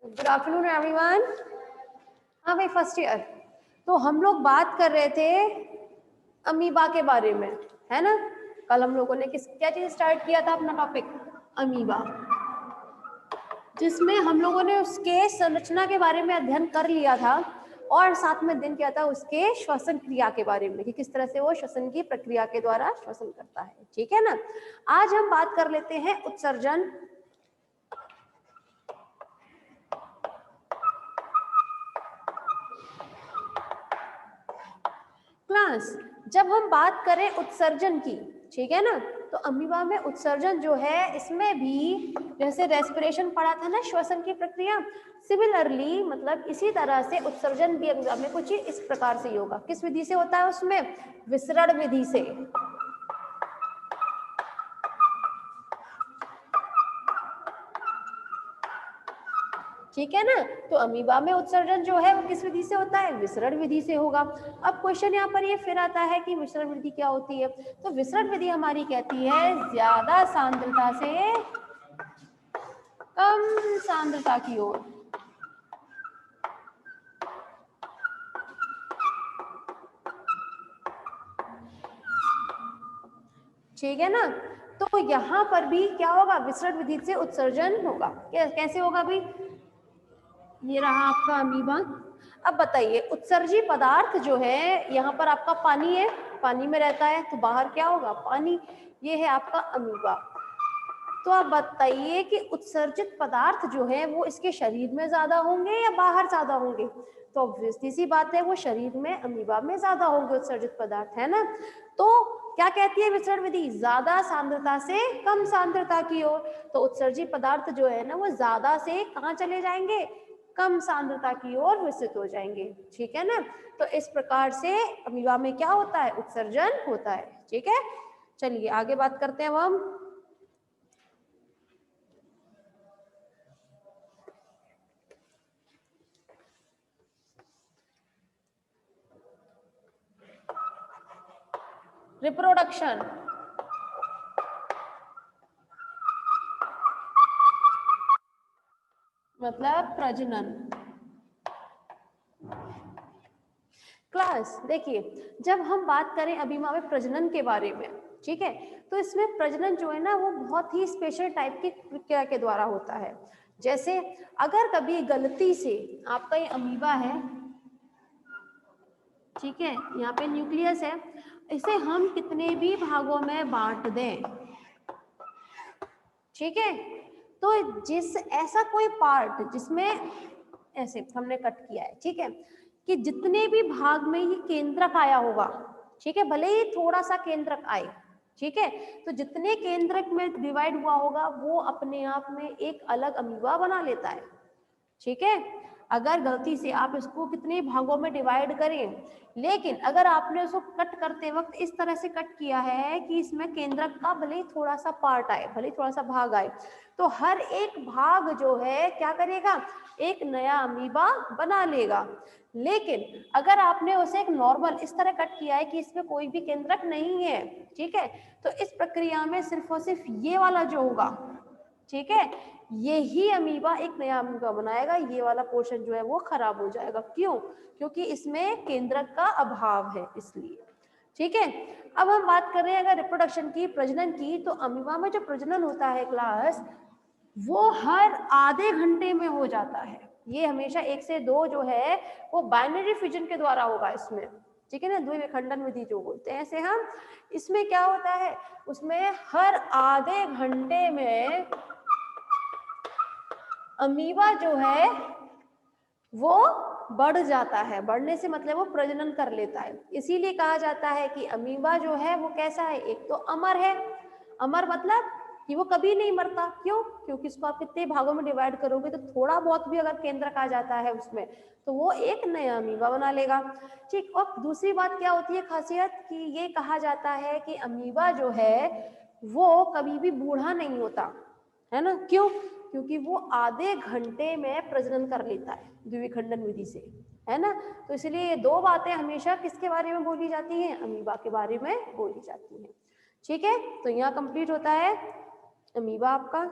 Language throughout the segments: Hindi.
Good afternoon everyone. हाँ भाई, फर्स्ट ईयर। तो हम लोग बात कर रहे थे अमीबा के बारे में, है ना। कल हम लोगों ने क्या चीज स्टार्ट किया था अपना टॉपिक, अमीबा, जिसमें हम लोगों ने उसके संरचना के बारे में अध्ययन कर लिया था और साथ में अध्ययन किया था उसके श्वसन क्रिया के बारे में कि किस तरह से वो श्वसन की प्रक्रिया के द्वारा श्वसन करता है। ठीक है ना। आज हम बात कर लेते हैं उत्सर्जन। क्लास, जब हम बात करें उत्सर्जन की, ठीक है ना, तो अमीबा में उत्सर्जन जो है इसमें भी जैसे रेस्पिरेशन पढ़ा था ना, श्वसन की प्रक्रिया, सिमिलरली मतलब इसी तरह से उत्सर्जन भी अमीबा में कुछ इस प्रकार से होगा। किस विधि से होता है उसमें? विसरण विधि से। ठीक है ना। तो अमीबा में उत्सर्जन जो है वो किस विधि से होता है? विसरण विधि से होगा। अब क्वेश्चन यहाँ पर ये फिर आता है कि विसरण विधि क्या होती है। तो विसरण विधि हमारी कहती है ज्यादा सांद्रता से कम सांद्रता की ओर। ठीक है ना। तो यहाँ पर भी क्या होगा? विसरण विधि से उत्सर्जन होगा। कैसे होगा भाई? ये रहा आपका अमीबा। अब बताइए, उत्सर्जी पदार्थ जो है यहाँ पर आपका पानी है, पानी में रहता है, तो बाहर क्या होगा? पानी। ये है आपका अमीबा। तो आप बताइए कि उत्सर्जित पदार्थ जो है वो इसके शरीर में ज्यादा होंगे या बाहर ज्यादा होंगे? तो ऑब्वियसली सी बात है, वो शरीर में, अमीबा में ज्यादा होंगे उत्सर्जित पदार्थ, है ना। तो क्या कहती है विसरण विधि? ज्यादा सांद्रता से कम सांद्रता की ओर। तो उत्सर्जी पदार्थ जो है ना वो ज्यादा से कहाँ चले जाएंगे? कम सांद्रता की ओर विकसित हो जाएंगे। ठीक है ना। तो इस प्रकार से अमीबा में क्या होता है? उत्सर्जन होता है। ठीक है, चलिए आगे बात करते हैं हम। रिप्रोडक्शन, मतलब प्रजनन। क्लास देखिए, जब हम बात करें अमीबा में प्रजनन के बारे में, ठीक है, तो इसमें प्रजनन जो है ना वो बहुत ही स्पेशल टाइप की प्रक्रिया के द्वारा होता है। जैसे अगर कभी गलती से आपका ये अमीबा है, ठीक है, यहाँ पे न्यूक्लियस है, इसे हम कितने भी भागों में बांट दें, ठीक है, तो जिस ऐसा कोई पार्ट जिसमें ऐसे हमने कट किया है, ठीक है, कि जितने भी भाग में ये केंद्रक आया होगा, ठीक है, भले ही थोड़ा सा केंद्रक आए, ठीक है, तो जितने केंद्रक में डिवाइड हुआ होगा वो अपने आप में एक अलग अमीबा बना लेता है। ठीक है, अगर गलती से आप इसको कितने भागों में डिवाइड करें, लेकिन अगर आपने उसको कट करते वक्त इस तरह से कट किया है कि इसमें केंद्रक का भले ही थोड़ा सा पार्ट आए, भले ही थोड़ा सा भाग आए, तो हर एक भाग जो है क्या करेगा? एक नया अमीबा बना लेगा। लेकिन अगर आपने उसे एक नॉर्मल इस तरह कट किया है कि इसमें कोई भी केंद्रक नहीं है, ठीक है, तो इस प्रक्रिया में सिर्फ और सिर्फ ये वाला जो होगा, ठीक है, यही अमीबा एक नया अमीबा बनाएगा, ये वाला पोर्शन जो है वो खराब हो जाएगा। क्यों? क्योंकि इसमें केंद्रक का अभाव है, इसलिए। ठीक है, अब हम बात कर रहे हैं अगर रिप्रोडक्शन की, प्रजनन की, तो अमीबा में जो प्रजनन होता है क्लास, वो हर आधे घंटे में हो जाता है। ये हमेशा 1 से 2 जो है वो बाइनरी फ्यूजन के द्वारा होगा इसमें, ठीक है ना, द्विविखंडन विधि जो बोलते हैं ऐसे हम। इसमें क्या होता है? उसमें हर आधे घंटे में अमीबा जो है वो बढ़ जाता है। बढ़ने से मतलब वो प्रजनन कर लेता है। इसीलिए कहा जाता है कि अमीबा जो है वो कैसा है? एक तो अमर है। अमर मतलब कि वो कभी नहीं मरता। क्यों? क्योंकि इसको आप कितने भागों में डिवाइड करोगे तो थोड़ा बहुत भी अगर केंद्रक आ जाता है उसमें तो वो एक नया अमीबा बना लेगा। ठीक, और दूसरी बात क्या होती है खासियत, कि ये कहा जाता है कि अमीबा जो है वो कभी भी बूढ़ा नहीं होता, है ना। क्यों? क्योंकि वो आधे घंटे में प्रजनन कर लेता है द्विविखंडन विधि से, है ना। तो इसलिए ये दो बातें हमेशा किसके बारे में बोली जाती हैं? अमीबा के बारे में बोली जाती हैं। ठीक है, तो यहाँ कंप्लीट होता है अमीबा आपका।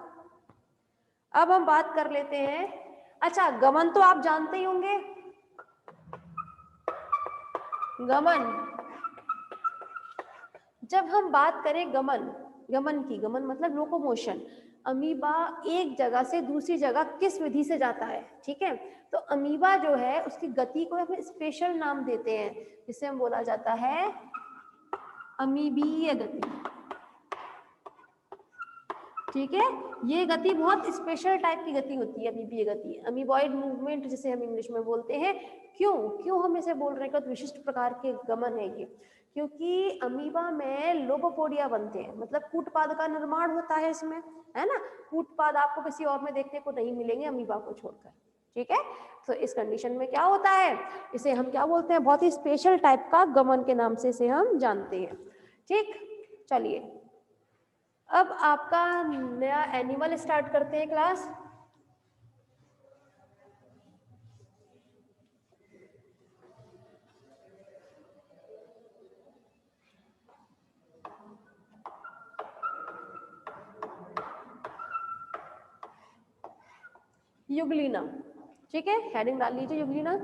अब हम बात कर लेते हैं, अच्छा गमन तो आप जानते ही होंगे, गमन, जब हम बात करें गमन, गमन की, गमन मतलब लोकोमोशन, अमीबा एक जगह से दूसरी जगह किस विधि से जाता है, ठीक है। तो अमीबा जो है उसकी गति को हम स्पेशल नाम देते हैं, जिसे हम बोला जाता है अमीबीय गति, ठीक है। ये गति बहुत स्पेशल टाइप की गति होती है, अमीबीय गति, अमीबॉइड मूवमेंट जिसे हम इंग्लिश में बोलते हैं। क्यों क्यों हम इसे बोल रहे हैं, कि विशिष्ट प्रकार के गमन है ये, क्योंकि अमीबा में लोबोपोडिया बनते हैं, मतलब कूटपाद का निर्माण होता है इसमें, है ना। कूटपाद आपको किसी और में देखने को नहीं मिलेंगे अमीबा को छोड़कर, ठीक है। तो इस कंडीशन में क्या होता है, इसे हम क्या बोलते हैं, बहुत ही स्पेशल टाइप का गमन के नाम से इसे हम जानते हैं, ठीक। चलिए अब आपका नया एनिमल स्टार्ट करते हैं क्लास। युगलीना, ठीक है, हेडिंग डाल लीजिए युगलीना।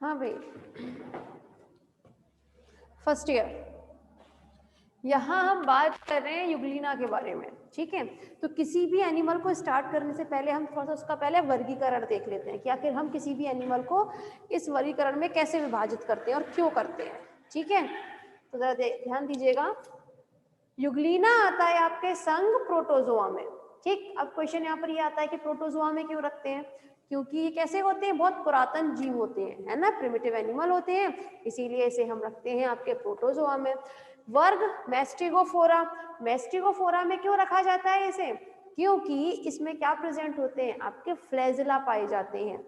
हाँ भाई, फर्स्ट ईयर। यहाँ हम बात कर रहे हैं युगलिना के बारे में, ठीक है। तो किसी भी एनिमल को स्टार्ट करने से पहले हम थोड़ा सा उसका पहले वर्गीकरण देख लेते हैं कि आखिर हम किसी भी एनिमल को इस वर्गीकरण में कैसे विभाजित करते हैं और क्यों करते हैं, ठीक है। तो जरा ध्यान दीजिएगा, युगलिना आता है आपके संग प्रोटोजोआ में, ठीक। अब क्वेश्चन यहाँ पर ये आता है कि प्रोटोजोआ में क्यों रखते हैं, क्योंकि ये कैसे होते हैं, बहुत पुरातन जीव होते हैं, है ना, प्रिमिटिव एनिमल होते हैं, इसीलिए इसे हम रखते हैं आपके प्रोटोजोआ में। वर्ग मैस्टिगोफोरा, मैस्टिगोफोरा में क्यों रखा जाता है इसे, क्योंकि इसमें क्या प्रेजेंट होते हैं, आपके फ्लैजिला पाए जाते हैं,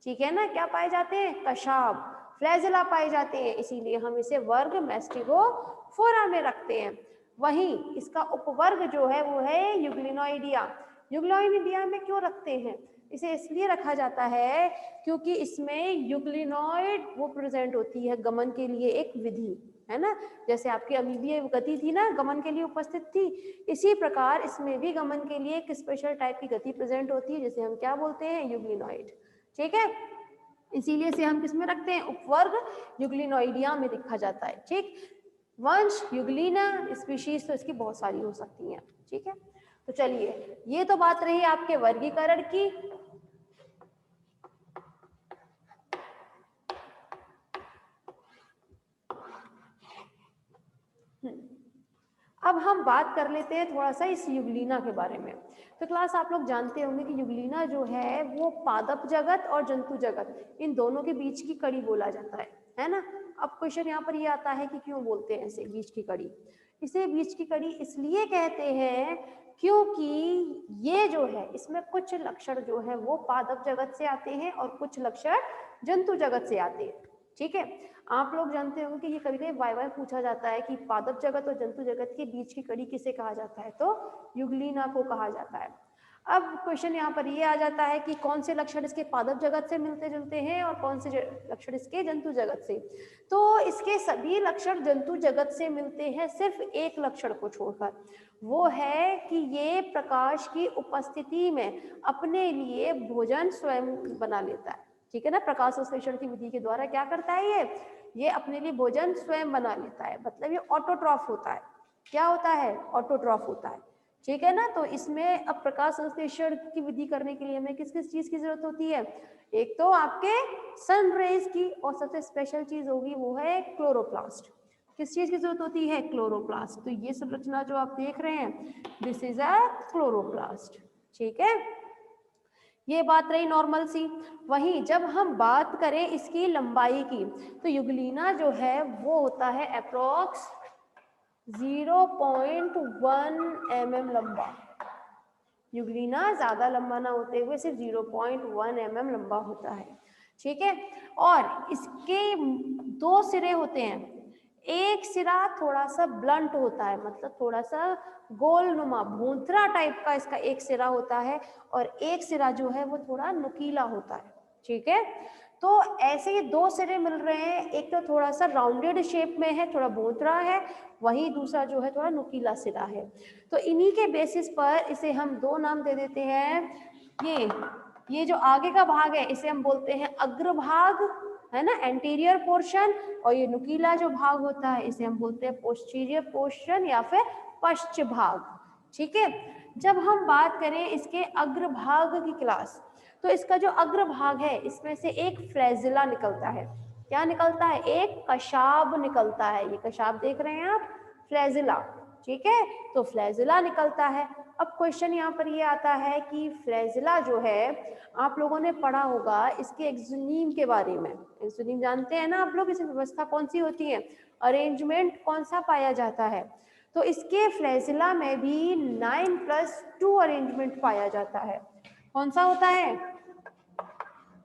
ठीक है ना, क्या पाए जाते हैं, कशाब, फ्लैजिला पाए जाते हैं, इसीलिए हम इसे वर्ग मैस्टिगोफोरा में रखते हैं। वहीं इसका उपवर्ग जो है वो है युग्लिनोइडिया। युग्लिनोइडिया में क्यों रखते हैं, इसे इसलिए रखा जाता है क्योंकि इसमें युग्लिनोइड वो प्रेजेंट होती है गमन के लिए एक विधि, है ना, जैसे आपकी अमीबीय गति थी ना, गमन के लिए उपस्थित थी, इसी प्रकार इसमें भी गमन के लिए एक स्पेशल टाइप की गति प्रेजेंट होती है जिसे हम क्या बोलते हैं, युग्लिनोइड, ठीक है। इसीलिए इसे हम किस में रखते हैं, उपवर्ग युग्लिनोइडिया में लिखा जाता है, ठीक। वंश युग्लिना स्पीशीज तो इसकी बहुत सारी हो सकती हैं, ठीक है। तो चलिए, ये तो बात रही आपके वर्गीकरण की। अब हम बात कर लेते हैं थोड़ा सा इस युग्लिना के बारे में। तो क्लास आप लोग जानते होंगे कि युग्लिना जो है वो पादप जगत और जंतु जगत इन दोनों के बीच की कड़ी बोला जाता है ना। अब क्वेश्चन यहाँ पर ये आता है कि क्यों बोलते हैं इसे बीच की कड़ी। इसे बीच की कड़ी इसलिए कहते हैं क्योंकि ये जो है इसमें कुछ लक्षण जो है वो पादप जगत से आते हैं और कुछ लक्षण जंतु जगत से आते हैं, ठीक है। आप लोग जानते होंगे कि ये कभी कभी वाई पूछा जाता है कि पादप जगत और जंतु जगत के बीच की कड़ी किसे कहा जाता है, तो युग्लिना को कहा जाता है। अब क्वेश्चन यहाँ पर ये आ जाता है कि कौन से लक्षण इसके पादप जगत से मिलते जुलते हैं और कौन से लक्षण इसके जंतु जगत से। तो इसके सभी लक्षण जंतु जगत से मिलते हैं सिर्फ एक लक्षण को छोड़कर, वो है कि ये प्रकाश की उपस्थिति में अपने लिए भोजन स्वयं बना लेता है, ठीक है ना। प्रकाश संश्लेषण की विधि के द्वारा क्या करता है, ये अपने लिए भोजन स्वयं बना लेता है, मतलब ये ऑटोट्रॉफ होता है। क्या होता है, ऑटोट्रॉफ होता है, ठीक है ना। तो इसमें अब प्रकाश संश्लेषण की विधि करने के लिए हमें किस किस चीज की जरूरत होती है, एक तो आपके सन रेज की, और सबसे स्पेशल चीज होगी वो है क्लोरोप्लास्ट। किस चीज की जरूरत होती है, क्लोरोप्लास्ट। तो ये संरचना जो आप देख रहे हैं दिस इज अ क्लोरोप्लास्ट, ठीक है। ये बात रही नॉर्मल सी। वहीं जब हम बात करें इसकी लंबाई की, तो युग्लिना जो है वो होता है अप्रोक्स 0.1 mm लंबा। युग्लिना ज्यादा लंबा ना होते हुए सिर्फ 0.1 mm लंबा होता है, ठीक है। और इसके दो सिरे होते हैं, एक सिरा थोड़ा सा ब्लंट होता है, मतलब थोड़ा सा गोलनुमा भूंथरा टाइप का इसका एक सिरा होता है, और एक सिरा जो है वो थोड़ा नुकीला होता है, ठीक है। तो ऐसे ही दो सिरे मिल रहे हैं, एक तो थोड़ा सा राउंडेड शेप में है, थोड़ा भूंथरा है, वहीं दूसरा जो है थोड़ा नुकीला सिरा है। तो इन्हीं के बेसिस पर इसे हम दो नाम दे देते हैं। ये जो आगे का भाग है इसे हम बोलते हैं अग्रभाग, है ना, एंटीरियर पोर्शन, और ये नुकीला जो भाग होता है इसे हम बोलते हैं पोस्टीरियर पोर्शन या फिर पश्च भाग, ठीक है। जब हम बात करें इसके अग्रभाग की क्लास, तो इसका जो अग्रभाग है इसमें से एक फ्लैजिला निकलता है। क्या निकलता है, एक कशाब निकलता है। ये कशाब देख रहे हैं आप, फ्लैजिला, ठीक है। तो फ्लैजिला निकलता है। अब क्वेश्चन यहाँ पर ये आता है कि फ्लैजिला जो है, आप लोगों ने पढ़ा होगा इसके एक्सोनीम के बारे में। एक्सोनीम जानते हैं ना आप लोग, इसकी व्यवस्था कौन सी होती है, अरेंजमेंट कौन सा पाया जाता है। तो इसके फ्लैजिला में भी 9+2 अरेंजमेंट पाया जाता है। कौन सा होता है,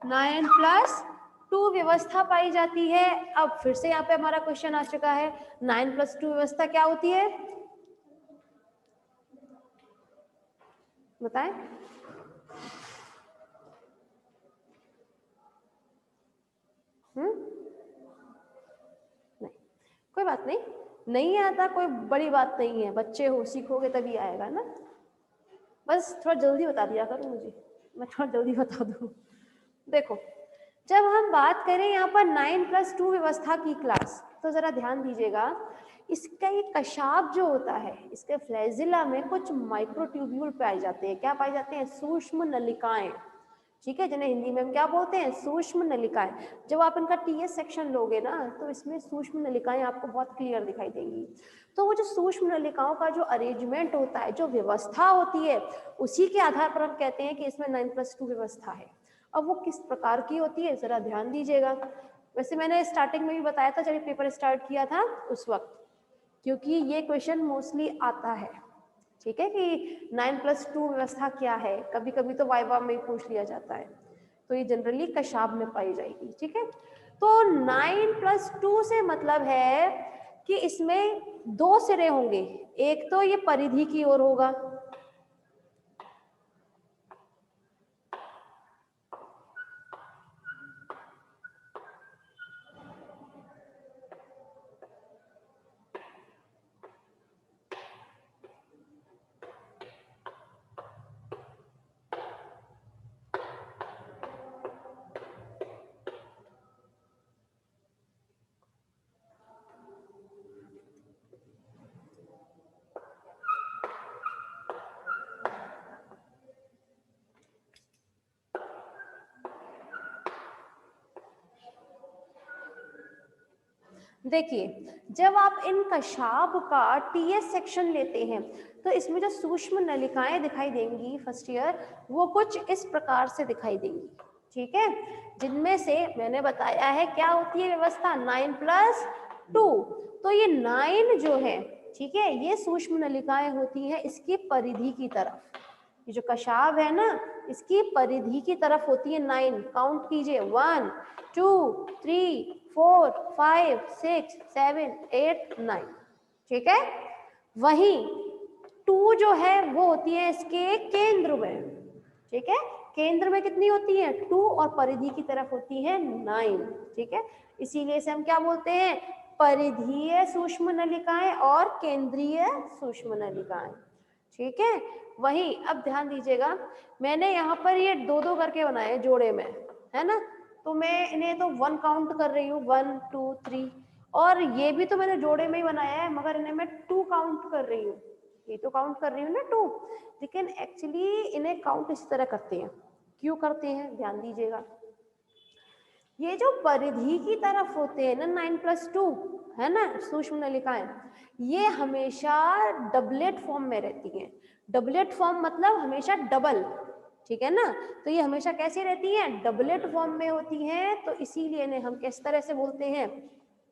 9+2 व्यवस्था पाई जाती है। अब फिर से यहाँ पे हमारा क्वेश्चन आ चुका है, 9+2 व्यवस्था क्या होती है, बताएं। नहीं, कोई बात नहीं, नहीं आता कोई बड़ी बात नहीं है, बच्चे हो सीखोगे तभी आएगा ना। बस थोड़ा जल्दी बता दिया करो मुझे, मैं थोड़ा जल्दी बता दूं। देखो, जब हम बात करें यहाँ पर 9+2 व्यवस्था की क्लास, तो जरा ध्यान दीजिएगा, इसका ये कशाब जो होता है, इसके फ्लैजिला में कुछ माइक्रोट्यूब्यूल पाए जाते हैं। क्या पाए जाते हैं? सूक्ष्म नलिकाएं, ठीक है, जिन्हें हिंदी में हम क्या बोलते हैं? सूक्ष्म नलिकाएं। जब आप इनका टीएस सेक्शन लोगे ना, तो इसमें सूक्ष्म नलिकाएं आपको बहुत क्लियर दिखाई देंगी। तो वो जो सूक्ष्म नलिकाओं का जो अरेंजमेंट होता है, जो व्यवस्था होती है, उसी के आधार पर हम कहते हैं कि इसमें 9+2 व्यवस्था है। अब वो किस प्रकार की होती है, जरा ध्यान दीजिएगा। वैसे मैंने स्टार्टिंग में भी बताया था जब पेपर स्टार्ट किया था उस वक्त, क्योंकि ये क्वेश्चन मोस्टली आता है, ठीक है, कि 9+2 व्यवस्था क्या है। कभी कभी तो वाइवा में पूछ लिया जाता है, तो ये जनरली कशाब में पाई जाएगी, ठीक है। तो 9+2 से मतलब है कि इसमें दो सिरे होंगे, एक तो ये परिधि की ओर होगा, देखिए, जब आप इन कशाब का टीएस सेक्शन लेते हैं, तो इसमें जो सूक्ष्म नलिकाएं दिखाई देंगी फर्स्ट ईयर, वो कुछ इस प्रकार से दिखाई देंगी, ठीक है, जिनमें से मैंने बताया है क्या होती है व्यवस्था, 9+2। तो ये 9 जो है, ठीक है, ये सूक्ष्म नलिकाएं होती है इसकी परिधि की तरफ। ये जो कशाब है ना, इसकी परिधि की तरफ होती है 9। काउंट कीजिए, 1 2 3 4 5 6 7 8 9, ठीक है। वही 2 जो है वो होती है इसके केंद्र में, ठीक है, केंद्र में कितनी होती है? 2, और परिधि की तरफ होती है 9, ठीक है। इसीलिए इसे हम क्या बोलते हैं? परिधीय सूक्ष्म नलिकाएं और केंद्रीय सूक्ष्म नलिकाएं, ठीक है। वही अब ध्यान दीजिएगा, मैंने यहाँ पर ये 2-2 करके बनाए जोड़े में, है ना, तो मैं इन्हें तो 1 काउंट कर रही हूँ, 1 2 3, और ये भी तो मैंने जोड़े में ही बनाया है, मगर इन्हें मैं 2 काउंट कर रही हूँ। ये तो काउंट कर रही हूँ ना 2, लेकिन एक्चुअली इन्हें काउंट इस तरह करते हैं। क्यों करते हैं, ध्यान दीजिएगा। ये जो परिधि की तरफ होते हैं ना 9+2, है ना, सूक्ष्म नलिकाएं, ये हमेशा डबलेट फॉर्म में रहती हैं। डबलेट फॉर्म मतलब हमेशा डबल, ठीक है ना। तो ये हमेशा कैसी रहती हैं? डबलेट फॉर्म में होती हैं। तो इसीलिए इन्हें हम किस तरह से बोलते हैं?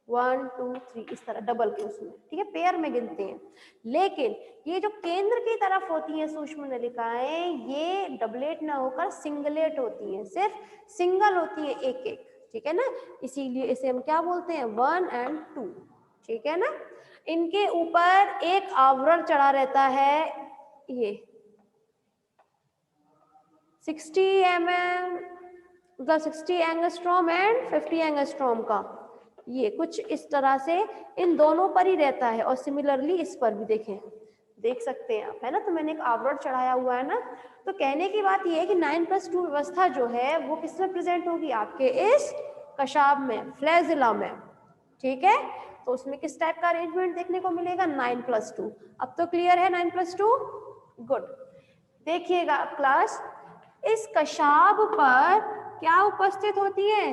1 2 3, इस तरह डबल के उसमें, ठीक है, पेयर में गिनते हैं। लेकिन ये जो केंद्र की तरफ होती हैं सूक्ष्म नलिकाएं, ये डबलेट ना होकर सिंगलेट होती हैं, सिर्फ सिंगल होती है, एक एक, ठीक है ना। इसीलिए इसे हम क्या बोलते हैं? 1 और 2, ठीक है ना। इनके ऊपर एक आवरण चढ़ा रहता है, ये 60 mm, मतलब 60 एंगस्ट्रॉम एंड 50 एंगस्ट्रॉम का, ये कुछ इस तरह से इन दोनों पर ही रहता है। और सिमिलरली इस पर भी देखें, देख सकते हैं आप, है ना। तो मैंने एक आवरण चढ़ाया हुआ है ना। तो कहने की बात ये है कि 9+2 व्यवस्था जो है वो किसमें प्रेजेंट होगी? आपके इस कशाब में, फ्लैजिला में, ठीक है। तो उसमें किस टाइप का अरेंजमेंट देखने को मिलेगा? 9+2। अब तो क्लियर है 9+2? गुड। देखिएगा क्लास, इस कशाब पर क्या उपस्थित होती है?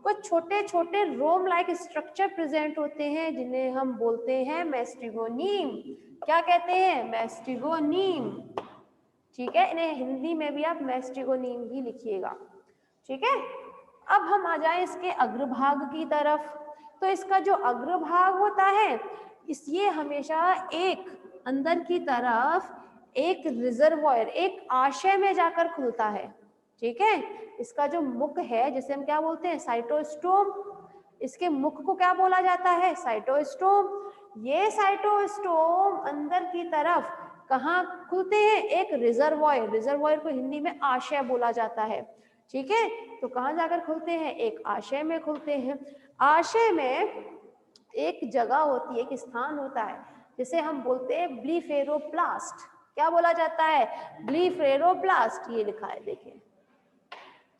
कुछ छोटे छोटे रोम लाइक स्ट्रक्चर प्रेजेंट होते हैं, जिन्हें हम बोलते हैं मैस्टिगोनीम। क्या कहते हैं? मैस्टिगोनीम, ठीक है। इन्हें हिंदी में भी आप मैस्टिगोनीम ही लिखिएगा, ठीक है। अब हम आ जाए इसके अग्रभाग की तरफ। तो इसका जो अग्रभाग होता है, इस ये हमेशा एक अंदर की तरफ एक रिजर्वॉयर, एक आशय में जाकर खुलता है, ठीक है। इसका जो मुख है, जिसे हम क्या बोलते हैं? साइटोस्टोम। इसके मुख को क्या बोला जाता है? साइटोस्टोम। ये साइटोस्टोम अंदर की तरफ कहाँ खुलते हैं? एक रिजर्वॉयर, रिजर्वॉयर को हिंदी में आशय बोला जाता है, ठीक है। तो कहाँ जाकर खुलते हैं? एक आशय में खुलते हैं। आशय में एक जगह होती है, एक स्थान होता है, जिसे हम बोलते हैं ब्लीफेरोप्लास्ट। क्या बोला जाता है? ब्लीफेरोप्लास्ट, ये लिखा है, देखिए,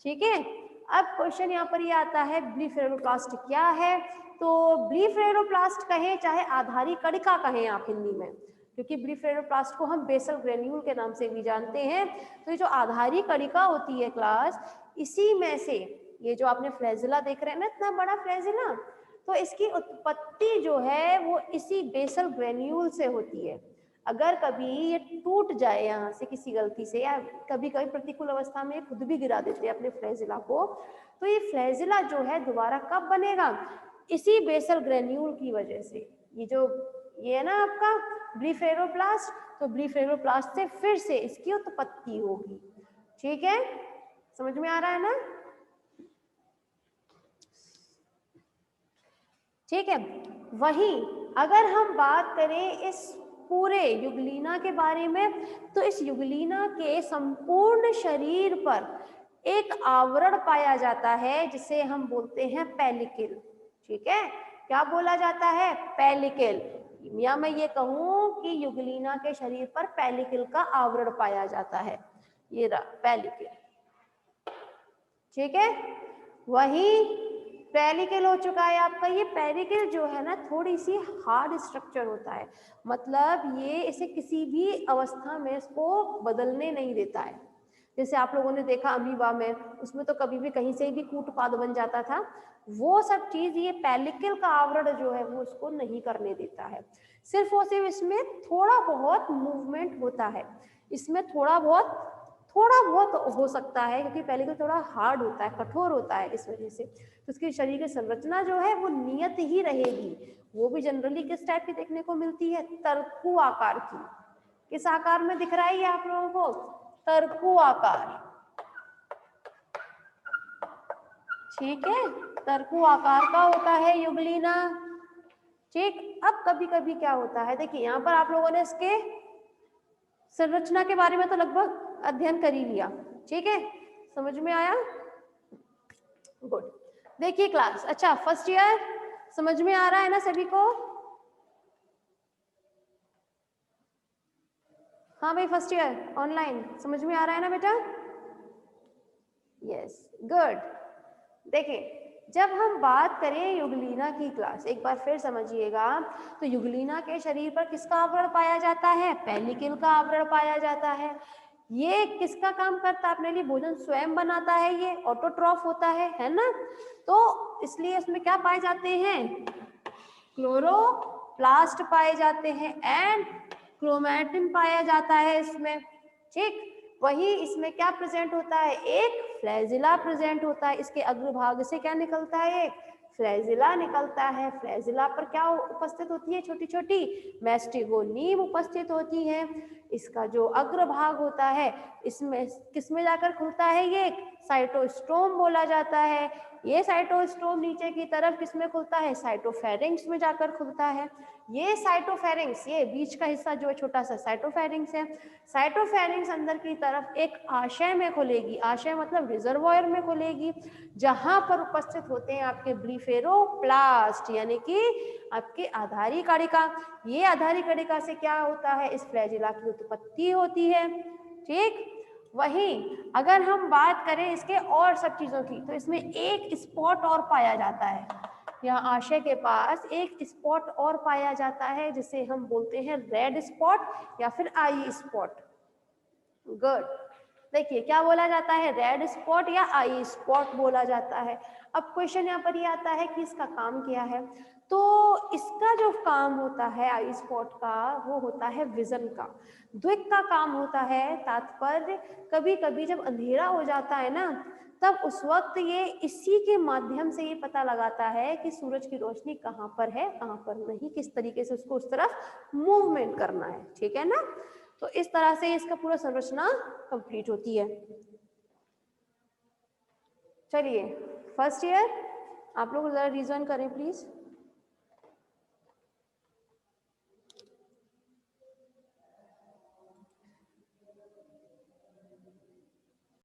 ठीक है। अब क्वेश्चन यहाँ पर ये आता है ब्लीफेरोप्लास्ट क्या है। तो ब्लीफेरोप्लास्ट कहें चाहे आधारी कणिका कहें आप हिंदी में, क्योंकि ब्लीफेरोप्लास्ट को हम बेसल ग्रेन्यूल के नाम से भी जानते हैं। तो ये जो आधारी कणिका होती है क्लास, इसी में से ये जो आपने फ्लैजिला देख रहे हैं ना, इतना बड़ा फ्लैजिला, तो इसकी उत्पत्ति जो है वो इसी बेसल ग्रेन्यूल से होती है। अगर कभी ये टूट जाए यहाँ से किसी गलती से, या कभी कभी प्रतिकूल अवस्था में खुद भी गिरा देते हैं अपने फ्लैजिला को, तो ये फ्लैजिला जो है दोबारा कब बनेगा, इसी बेसल ग्रेन्यूल की वजह से। ये है ना आपका ब्लीफेरोप्लास्ट, तो ब्लीफेरोप्लास्ट से फिर से इसकी उत्पत्ति होगी। ठीक है, समझ में आ रहा है ना? ठीक है, वहीं अगर हम बात करें इस पूरे युगलीना के बारे में, तो इस युगलीना के संपूर्ण शरीर पर एक आवरण पाया जाता है जिसे हम बोलते हैं पेलिकल। ठीक है, क्या बोला जाता है? पेलिकल। या मैं ये कहूं कि युगलीना के शरीर पर पेलिकल का आवरण पाया जाता है, ये रहा पेलिकल। ठीक है, वही पेरिकल हो चुका है आपका। ये पेरिकल जो है ना, थोड़ी सी हार्ड स्ट्रक्चर होता है, मतलब ये इसे किसी भी अवस्था में इसको बदलने नहीं देता है। जैसे आप लोगों ने देखा अमीबा में, उसमें तो कभी भी कहीं से भी कूटपाद बन जाता था, वो सब चीज ये पेलिकल का आवरण जो है वो उसको नहीं करने देता है। सिर्फ और सिर्फ इसमें थोड़ा बहुत मूवमेंट होता है, इसमें थोड़ा बहुत हो सकता है, क्योंकि पेलिकल थोड़ा हार्ड होता है, कठोर होता है, इस वजह से तो उसकी शरीर की संरचना जो है वो नियत ही रहेगी। वो भी जनरली किस टाइप की देखने को मिलती है? तरकू आकार की। किस आकार में दिख रहा है ये आप लोगों को? तरकू आकार। ठीक है, तरकू आकार का होता है युगलीना। ठीक, अब कभी कभी क्या होता है, देखिए यहाँ पर आप लोगों ने इसके संरचना के बारे में तो लगभग अध्ययन कर ही लिया। ठीक है, समझ में आया? गुड। देखिए क्लास, अच्छा फर्स्ट ईयर समझ में आ रहा है ना सभी को? हाँ भाई, फर्स्ट ईयर ऑनलाइन समझ में आ रहा है ना बेटा? Yes, good. देखिए, जब हम बात करें युगलीना की क्लास, एक बार फिर समझिएगा, तो युगलीना के शरीर पर किसका आवरण पाया जाता है? पेलिकल का आवरण पाया जाता है। ये किसका काम करता है? अपने लिए भोजन स्वयं बनाता है, ये ऑटोट्रॉफ होता है ना? तो इसलिए इसमें क्या पाए जाते हैं? क्लोरोप्लास्ट पाए जाते हैं एंड क्रोमैटिन पाया जाता है इसमें। ठीक, वही इसमें क्या प्रेजेंट होता है? एक फ्लैजिला प्रेजेंट होता है। इसके अग्रभाग से क्या निकलता है? एक फ्लैजिला निकलता है। फ्लैजिला पर क्या उपस्थित होती है? छोटी छोटी मैस्टिगोनीम उपस्थित होती है। इसका जो अग्रभाग होता है, इसमें किसमें जाकर खुलता है? ये साइटोस्टोम बोला जाता है। ये साइटोस्टोम नीचे की तरफ किसमें खुलता है? साइटोफेरिंक्स में जाकर खुलता है। ये साइटोफेरिंक्स, ये बीच का हिस्सा जो है छोटा सा साइटोफेरिंक्स है। साइटोफेरिंक्स अंदर की तरफ एक आशय में खुलेगी, आशय मतलब रिजर्वॉयर में खुलेगी, जहां पर उपस्थित होते हैं आपके ब्लीफेरोप्लास्ट, यानी कि आपके आधारी कणिका। ये आधारी कणिका से क्या होता है? इस फ्लैजिला की उत्पत्ति होती है। ठीक, वहीं अगर हम बात करें इसके और सब चीजों की, तो इसमें एक स्पॉट और पाया जाता है। यहाँ आशय के पास एक स्पॉट और पाया जाता है जिसे हम बोलते हैं रेड स्पॉट या फिर आई स्पॉट। गुड। देखिए क्या बोला जाता है? रेड स्पॉट या आई स्पॉट बोला जाता है। अब क्वेश्चन यहाँ पर ये आता है कि इसका काम क्या है। तो इसका जो काम होता है आई स्पॉट का, वो होता है विजन का। द्विक का काम होता है, तात्पर्य कभी कभी जब अंधेरा हो जाता है ना, तब उस वक्त ये इसी के माध्यम से ये पता लगाता है कि सूरज की रोशनी कहाँ पर है, कहाँ पर नहीं, किस तरीके से उसको उस तरफ मूवमेंट करना है। ठीक है ना? तो इस तरह से इसका पूरा संरचना कंप्लीट होती है। चलिए फर्स्ट ईयर आप लोग जरा रिविजन करें प्लीज।